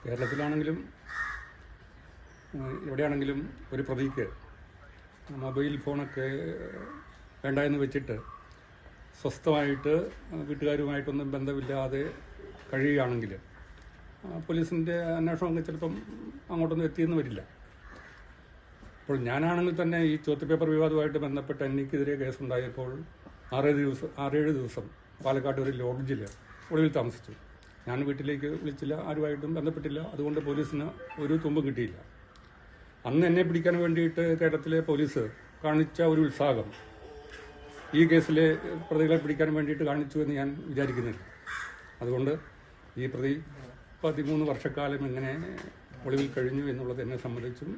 കേരളത്തിലാണെങ്കിലും എവിടെയാണെങ്കിലും ഒരു പ്രതിക്ക് മൊബൈൽ ഫോണൊക്കെ വേണ്ട എന്ന് വെച്ചിട്ട് സ്വസ്ഥമായിട്ട് വീട്ടുകാരുമായിട്ടൊന്നും ബന്ധമില്ലാതെ കഴിയുകയാണെങ്കിൽ പോലീസിൻ്റെ അന്വേഷണമൊക്കെ ചിലപ്പം അങ്ങോട്ടൊന്നും എത്തിയെന്ന് വരില്ല. അപ്പോൾ ഞാനാണെങ്കിൽ തന്നെ ഈ ചോദ്യപേപ്പർ വിവാദവുമായിട്ട് ബന്ധപ്പെട്ട് എനിക്കെതിരെ കേസുണ്ടായപ്പോൾ 6-7 ദിവസം പാലക്കാട് ഒരു ലോഡ്ജിൽ ഒളിവിൽ താമസിച്ചു. ഞാൻ വീട്ടിലേക്ക് വിളിച്ചില്ല, ആരുമായിട്ടും ബന്ധപ്പെട്ടില്ല. അതുകൊണ്ട് പോലീസിന് ഒരു തുമ്പും കിട്ടിയില്ല. അന്ന് എന്നെ പിടിക്കാൻ വേണ്ടിയിട്ട് കേരളത്തിലെ പോലീസ് കാണിച്ച ഒരു ഉത്സാഹം ഈ കേസിലെ പ്രതികളെ പിടിക്കാൻ വേണ്ടിയിട്ട് കാണിച്ചു എന്ന് ഞാൻ വിചാരിക്കുന്നില്ല. അതുകൊണ്ട് ഈ പ്രതി 13 വർഷക്കാലം എങ്ങനെ ഒളിവിൽ കഴിഞ്ഞു എന്നുള്ളത് എന്നെ സംബന്ധിച്ചും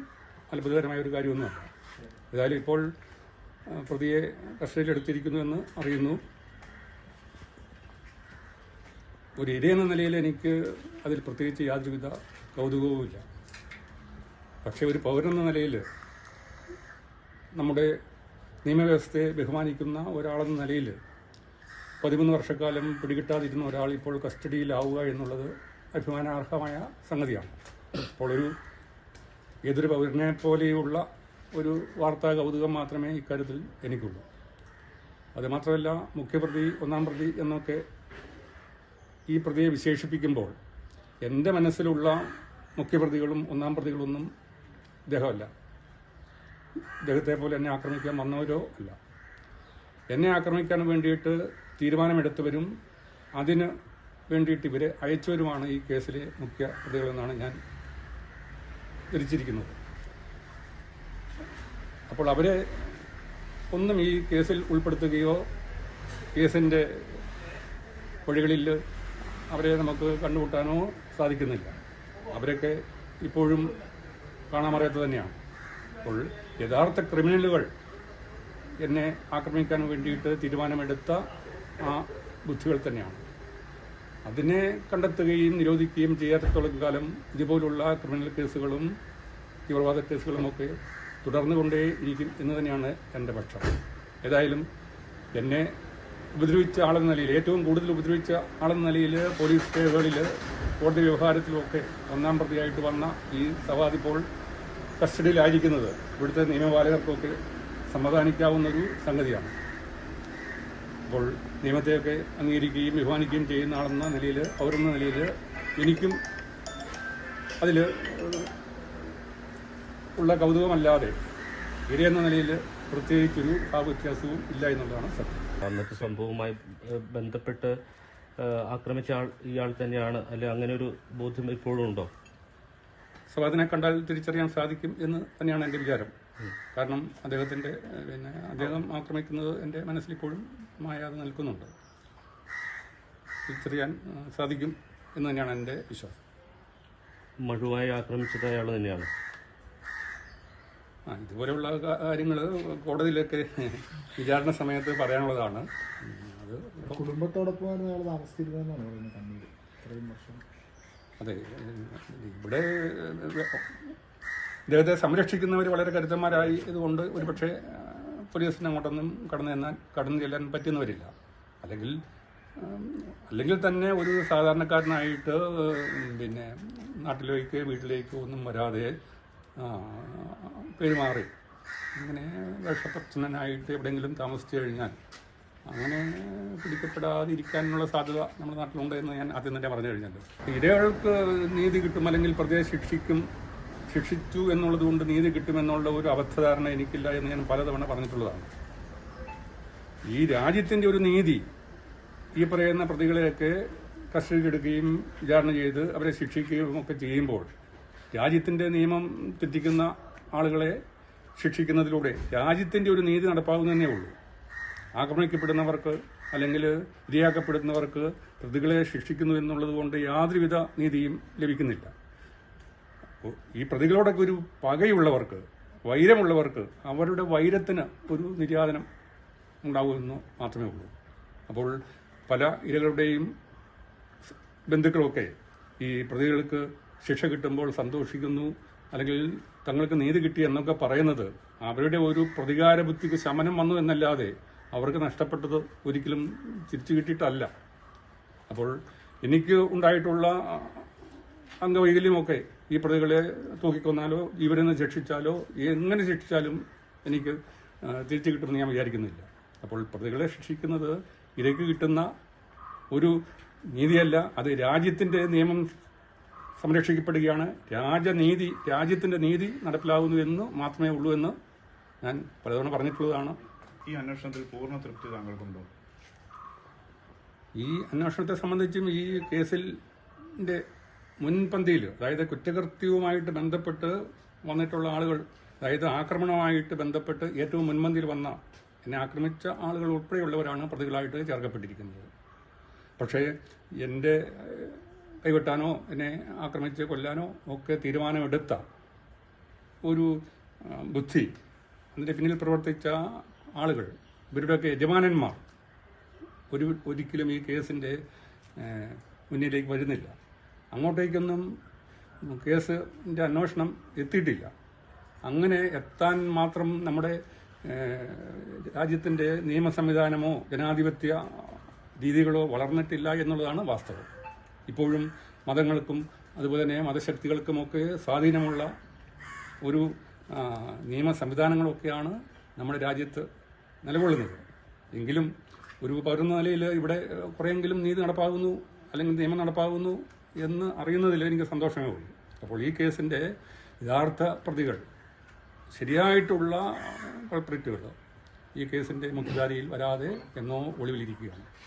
അത്ഭുതകരമായ ഒരു കാര്യമൊന്നുമല്ല. ഏതായാലും ഇപ്പോൾ പ്രതിയെ കസ്റ്റഡിയിലെടുത്തിരിക്കുന്നുവെന്ന് അറിയുന്നു. ഒരു ഇരയെന്ന നിലയിൽ എനിക്ക് അതിൽ പ്രത്യേകിച്ച് യാതൊരുവിധ കൗതുകവുമില്ല. പക്ഷേ ഒരു പൗരനെന്ന നിലയിൽ നമ്മുടെ നിയമവ്യവസ്ഥയെ ബഹുമാനിക്കുന്ന ഒരാളെന്ന നിലയിൽ 13 വർഷക്കാലം പിടികിട്ടാതിരുന്ന ഒരാൾ ഇപ്പോൾ കസ്റ്റഡിയിലാവുക എന്നുള്ളത് അഭിമാനാർഹമായ സംഗതിയാണ്. അപ്പോൾ ഏതൊരു പൗരനെ പോലെയുള്ള ഒരു വാർത്താ കൗതുകം മാത്രമേ ഇക്കാര്യത്തിൽ എനിക്കുള്ളൂ. അതുമാത്രമല്ല, മുഖ്യപ്രതി, ഒന്നാം പ്രതി എന്നൊക്കെ ഈ പ്രതിയെ വിശേഷിപ്പിക്കുമ്പോൾ എൻ്റെ മനസ്സിലുള്ള മുഖ്യപ്രതികളും ഒന്നാം പ്രതികളൊന്നും ഇദ്ദേഹമല്ല. ഇദ്ദേഹത്തെ പോലെ എന്നെ ആക്രമിക്കാൻ വന്നവരോ അല്ല. എന്നെ ആക്രമിക്കാൻ വേണ്ടിയിട്ട് തീരുമാനമെടുത്തവരും അതിന് വേണ്ടിയിട്ട് ഇവരെ അയച്ചവരുമാണ് ഈ കേസിലെ മുഖ്യ പ്രതികളെന്നാണ് ഞാൻ ധരിച്ചിരിക്കുന്നത്. അപ്പോൾ അവരെ ഒന്നും ഈ കേസിൽ ഉൾപ്പെടുത്തുകയോ കേസിൻ്റെ വഴികളിൽ അവരെ നമുക്ക് കണ്ടുമുട്ടാനോ സാധിക്കുന്നില്ല. അവരൊക്കെ ഇപ്പോഴും കാണാമറിയാത്ത തന്നെയാണ്. അപ്പോൾ യഥാർത്ഥ ക്രിമിനലുകൾ എന്നെ ആക്രമിക്കാൻ വേണ്ടിയിട്ട് തീരുമാനമെടുത്ത ആ ബുദ്ധികൾ തന്നെയാണ്. അതിനെ കണ്ടെത്തുകയും നിരോധിക്കുകയും ചെയ്യാത്തത്തോളം കാലം ഇതുപോലുള്ള ക്രിമിനൽ കേസുകളും തീവ്രവാദ കേസുകളുമൊക്കെ തുടർന്നുകൊണ്ടേ ഇരിക്കും എന്ന് തന്നെയാണ് എൻ്റെ പക്ഷം. ഏതായാലും എന്നെ ഉപദ്രവിച്ച ആളെന്ന നിലയിൽ, ഏറ്റവും കൂടുതൽ ഉപദ്രവിച്ച ആളെന്ന നിലയിൽ പോലീസ് കേസുകളിൽ, കോടതി വ്യവഹാരത്തിലുമൊക്കെ ഒന്നാം പ്രതിയായിട്ട് വന്ന ഈ സവാദ് ഇപ്പോൾ കസ്റ്റഡിയിലായിരിക്കുന്നത് ഇവിടുത്തെ നിയമപാലകർക്കൊക്കെ സമാധാനിക്കാവുന്നൊരു സംഗതിയാണ്. അപ്പോൾ നിയമത്തെയൊക്കെ അംഗീകരിക്കുകയും ബഹുമാനിക്കുകയും ചെയ്യുന്ന ആളെന്ന നിലയിൽ, പൗരെന്ന നിലയിൽ എനിക്കും അതിൽ ഉള്ള കൗതുകമല്ലാതെ ഇരയെന്ന നിലയിൽ പ്രത്യേകിച്ചൊരു വ്യത്യാസവും ഇല്ല എന്നുള്ളതാണ് സത്യം. അന്നത്തെ സംഭവവുമായി ബന്ധപ്പെട്ട് ആക്രമിച്ച ഇയാൾ തന്നെയാണ്, അല്ലെ അങ്ങനെ ഒരു ബോധ്യം ഇപ്പോഴും ഉണ്ടോ? സവാദിനെ കണ്ടാൽ തിരിച്ചറിയാൻ സാധിക്കും എന്ന് തന്നെയാണ് എൻ്റെ വിചാരം. കാരണം അദ്ദേഹം ആക്രമിക്കുന്നത് എൻ്റെ മനസ്സിലിപ്പോഴും മായാതെ നിൽക്കുന്നുണ്ട്. തിരിച്ചറിയാൻ സാധിക്കും എന്ന് തന്നെയാണ് എൻ്റെ വിശ്വാസം. മഴുവായി ആക്രമിച്ചത് അയാൾ തന്നെയാണ്. ഇതുപോലെയുള്ള കാര്യങ്ങൾ കോടതിയിലൊക്കെ വിചാരണ സമയത്ത് പറയാനുള്ളതാണ്. അത് കുടുംബത്തോടൊപ്പമാണ് അയാൾ താമസിച്ചിരുന്നതെന്നാണ് പറയുന്നത് കണ്ണൂർ ഇത്രയും വർഷം. അതെ, ഇവിടെ ഇദ്ദേഹത്തെ സംരക്ഷിക്കുന്നവർ വളരെ കരുത്തന്മാരായി ഇതുകൊണ്ട് ഒരുപക്ഷെ പോലീസിന് അങ്ങോട്ടൊന്നും കടന്നു ചെല്ലാൻ പറ്റുന്നവരില്ല. അല്ലെങ്കിൽ തന്നെ ഒരു സാധാരണക്കാരനായിട്ട് നാട്ടിലേക്ക് വീട്ടിലേക്ക് ഒന്നും വരാതെ പെരുമാറി അങ്ങനെ വിഷപ്രശ്നനായിട്ട് എവിടെയെങ്കിലും താമസിച്ചു കഴിഞ്ഞാൽ അങ്ങനെ പിടിക്കപ്പെടാതിരിക്കാനുള്ള സാധ്യത നമ്മുടെ നാട്ടിലുണ്ട് എന്ന് ഞാൻ ആദ്യം തന്നെ പറഞ്ഞു കഴിഞ്ഞല്ലോ. ഇരകൾക്ക് നീതി കിട്ടും, അല്ലെങ്കിൽ പ്രതിയെ ശിക്ഷിച്ചു എന്നുള്ളത് കൊണ്ട് നീതി കിട്ടുമെന്നുള്ള ഒരു അബദ്ധധാരണ എനിക്കില്ല എന്ന് ഞാൻ പലതവണ പറഞ്ഞിട്ടുള്ളതാണ്. ഈ രാജ്യത്തിൻ്റെ ഒരു നീതി ഈ പറയുന്ന പ്രതികളെയൊക്കെ കസ്റ്റഡിയിലെടുക്കുകയും വിചാരണ ചെയ്ത് അവരെ ശിക്ഷിക്കുകയും ഒക്കെ ചെയ്യുമ്പോൾ രാജ്യത്തിൻ്റെ നിയമം തെറ്റിക്കുന്ന ആളുകളെ ശിക്ഷിക്കുന്നതിലൂടെ രാജ്യത്തിൻ്റെ ഒരു നീതി നടപ്പാകുന്നതന്നെ ഉള്ളൂ. ആക്രമിക്കപ്പെടുന്നവർക്ക് അല്ലെങ്കിൽ ഇരയാക്കപ്പെടുന്നവർക്ക് പ്രതികളെ ശിക്ഷിക്കുന്നു എന്നുള്ളത് കൊണ്ട് യാതൊരുവിധ നീതിയും ലഭിക്കുന്നില്ല. ഈ പ്രതികളോടൊക്കെ ഒരു പകയുള്ളവർക്ക്, വൈരമുള്ളവർക്ക് അവരുടെ വൈരത്തിന് ഒരു നിര്യാതനം ഉണ്ടാകുമെന്ന് മാത്രമേ ഉള്ളൂ. അപ്പോൾ പല ഇരകളുടെയും ബന്ധുക്കളൊക്കെ ഈ പ്രതികൾക്ക് ശിക്ഷ കിട്ടുമ്പോൾ സന്തോഷിക്കുന്നു, അല്ലെങ്കിൽ തങ്ങൾക്ക് നീതി കിട്ടി എന്നൊക്കെ പറയുന്നത് അവരുടെ ഒരു പ്രതികാര ബുദ്ധിക്ക് ശമനം വന്നു എന്നല്ലാതെ അവർക്ക് നഷ്ടപ്പെട്ടത് ഒരിക്കലും തിരിച്ചു കിട്ടിയിട്ടല്ല. അപ്പോൾ എനിക്ക് ഉണ്ടായിട്ടുള്ള അംഗവൈകല്യമൊക്കെ ഈ പ്രതികളെ തൂക്കിക്കൊന്നാലോ ജീവനിൽ നിന്ന് ശിക്ഷിച്ചാലോ എങ്ങനെ ശിക്ഷിച്ചാലും എനിക്ക് തിരിച്ചു കിട്ടുമെന്ന് ഞാൻ വിചാരിക്കുന്നില്ല. അപ്പോൾ പ്രതികളെ ശിക്ഷിക്കുന്നത് ഇരയ്ക്ക് കിട്ടുന്ന ഒരു നീതിയല്ല, അത് രാജ്യത്തിൻ്റെ നിയമം സംരക്ഷിക്കപ്പെടുകയാണ്. രാജ്യത്തിൻ്റെ നീതി നടപ്പിലാകുന്നു എന്ന് മാത്രമേ ഉള്ളൂ എന്ന് ഞാൻ പലതവണ പറഞ്ഞിട്ടുള്ളതാണ്. ഈ അന്വേഷണത്തിൽ പൂർണ്ണ തൃപ്തി താങ്കൾക്കുണ്ടോ? ഈ അന്വേഷണത്തെ സംബന്ധിച്ചും ഈ കേസിൻ്റെ മുൻപന്തിയിൽ, അതായത് കുറ്റകൃത്യവുമായിട്ട് ബന്ധപ്പെട്ട് വന്നിട്ടുള്ള ആളുകൾ, അതായത് ആക്രമണവുമായിട്ട് ബന്ധപ്പെട്ട് ഏറ്റവും മുൻപന്തിയിൽ വന്ന എന്നെ ആക്രമിച്ച ആളുകൾ ഉൾപ്പെടെയുള്ളവരാണ് പ്രതികളായിട്ട് ചേർക്കപ്പെട്ടിരിക്കുന്നത്. പക്ഷേ എൻ്റെ കൈവെട്ടാനോ എന്നെ ആക്രമിച്ച് കൊല്ലാനോ ഒക്കെ തീരുമാനമെടുത്ത ഒരു ബുദ്ധി, അതിൻ്റെ പിന്നിൽ പ്രവർത്തിച്ച ആളുകൾ, ഇവരുടെയൊക്കെ യജമാനന്മാർ ഒരിക്കലും ഈ കേസിൻ്റെ മുന്നിലേക്ക് വരുന്നില്ല. അങ്ങോട്ടേക്കൊന്നും കേസിൻ്റെ അന്വേഷണം എത്തിയിട്ടില്ല. അങ്ങനെ എത്താൻ മാത്രം നമ്മുടെ രാജ്യത്തിൻ്റെ നിയമ സംവിധാനമോ ജനാധിപത്യ രീതികളോ വളർന്നിട്ടില്ല എന്നുള്ളതാണ് വാസ്തവം. ഇപ്പോഴും മതങ്ങൾക്കും അതുപോലെ തന്നെ മതശക്തികൾക്കുമൊക്കെ സ്വാധീനമുള്ള ഒരു നിയമ സംവിധാനങ്ങളൊക്കെയാണ് നമ്മുടെ രാജ്യത്ത് നിലകൊള്ളുന്നത്. എങ്കിലും ഒരു പൗരന്ന നിലയിൽ ഇവിടെ കുറേയെങ്കിലും നീതി നടപ്പാകുന്നു അല്ലെങ്കിൽ നിയമം നടപ്പാകുന്നു എന്ന് അറിയുന്നതിൽ എനിക്ക് സന്തോഷമേ ഉള്ളൂ. അപ്പോൾ ഈ കേസിൻ്റെ യഥാർത്ഥ പ്രതികൾ, ശരിയായിട്ടുള്ള കൾപ്രിറ്റുകൾ ഈ കേസിൻ്റെ മുഖ്യധാരയിൽ വരാതെ എന്നോ ഒളിവിലിരിക്കുകയാണ്.